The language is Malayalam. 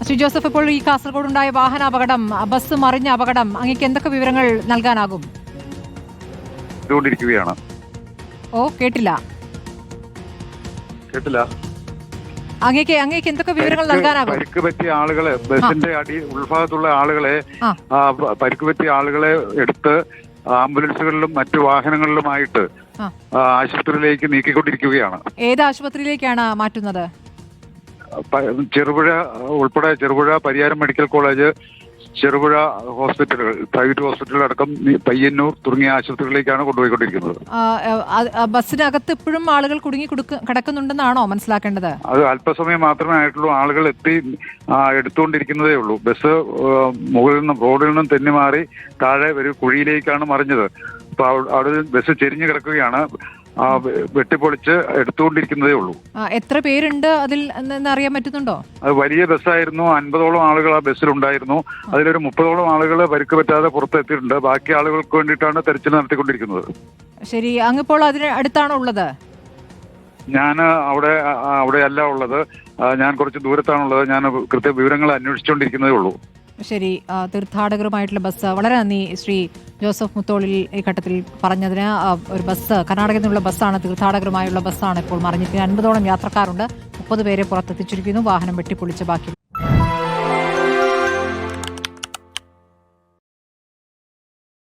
ശ്രീ ജോസഫ്, ഇപ്പോൾ ഈ കാസർഗോഡ് ഉണ്ടായ വാഹനാപകടം, ബസ് മറിഞ്ഞ അപകടം, അങ്ങേക്ക് എന്തൊക്കെ വിവരങ്ങൾ നൽകാനാകും? കേട്ടില്ല. അങ്ങേക്ക് എന്തൊക്കെ വിവരങ്ങൾ നൽകാനാകും? പരിക്ക് പറ്റിയ ആളുകളെ, ബസിന്റെ ഉൾഭാഗത്തുള്ള ആളുകളെ, പരിക്ക് പറ്റിയ ആളുകളെ എടുത്ത് ആംബുലൻസുകളിലും മറ്റു വാഹനങ്ങളിലുമായിട്ട് ആശുപത്രിയിലേക്ക് നീക്കിക്കൊണ്ടിരിക്കുകയാണ്. ഏത് ആശുപത്രിയിലേക്കാണ് മാറ്റുന്നത്? ചെറുപുഴ ഉൾപ്പെടെ ചെറുപുഴ പരിയാരം മെഡിക്കൽ കോളേജ്, ചെറുപുഴ ഹോസ്പിറ്റലുകൾ, പ്രൈവറ്റ് ഹോസ്പിറ്റലുകൾ അടക്കം പയ്യന്നൂർ തുടങ്ങിയ ആശുപത്രികളിലേക്കാണ് കൊണ്ടുപോയിക്കൊണ്ടിരിക്കുന്നത്. ബസ്സിനകത്ത് ഇപ്പോഴും ആളുകൾ കുടുങ്ങി കിടക്കുന്നുണ്ടെന്നാണോ മനസ്സിലാക്കേണ്ടത്? അത് അല്പസമയം മാത്രമേ ആയിട്ടുള്ളൂ. ആളുകൾ എത്തി എടുത്തുകൊണ്ടിരിക്കുന്നതേ ഉള്ളൂ. ബസ് മുകളിൽ നിന്നും റോഡിൽ നിന്നും തെന്നിമാറി താഴെ ഒരു കുഴിയിലേക്കാണ് മറിഞ്ഞത്. അപ്പൊ അവിടെ ബസ് ചെരിഞ്ഞു കിടക്കുകയാണ്. വെട്ടിപ്പൊളിച്ച് എടുത്തുകൊണ്ടിരിക്കുന്നതേ ഉള്ളൂ. എത്ര പേരുണ്ട് അതിൽ അറിയാൻ പറ്റുന്നുണ്ടോ? അത് വലിയ ബസ്സായിരുന്നു. 50ഓളം ആളുകൾ ആ ബസ്സിലുണ്ടായിരുന്നു. അതിലൊരു 30ഓളം ആളുകൾ പരിക്ക് പറ്റാതെ പുറത്തെത്തിയിട്ടുണ്ട്. ബാക്കി ആളുകൾക്ക് വേണ്ടിയിട്ടാണ് തെരച്ചിൽ നടത്തിക്കൊണ്ടിരിക്കുന്നത്. ശരി, അങ്ങിപ്പോൾ അതിന് അടുത്താണോ ഉള്ളത്? ഞാൻ അവിടെയല്ല ഉള്ളത്. ഞാൻ കുറച്ച് ദൂരത്താണുള്ളത്. ഞാൻ കൃത്യ വിവരങ്ങൾ അന്വേഷിച്ചുകൊണ്ടിരിക്കുന്നതേ ഉള്ളൂ. ശരി, തീർത്ഥാടകരുമായിട്ടുള്ള ബസ്. വളരെ നന്ദി ശ്രീ ജോസഫ് മുത്തോളിൽ ഈ ഘട്ടത്തിൽ പറഞ്ഞതിന്. ഒരു ബസ്, കർണാടകയിൽ നിന്നുള്ള ബസ്സാണ്, തീർത്ഥാടകരുമായുള്ള ബസ്സാണ് ഇപ്പോൾ മറിഞ്ഞിരിക്കുന്നത്. 50ഓളം യാത്രക്കാരുണ്ട്. 30 പേരെ പുറത്തെത്തിച്ചിരിക്കുന്നു. വാഹനം വെട്ടിപ്പൊളിച്ച് ബാക്കി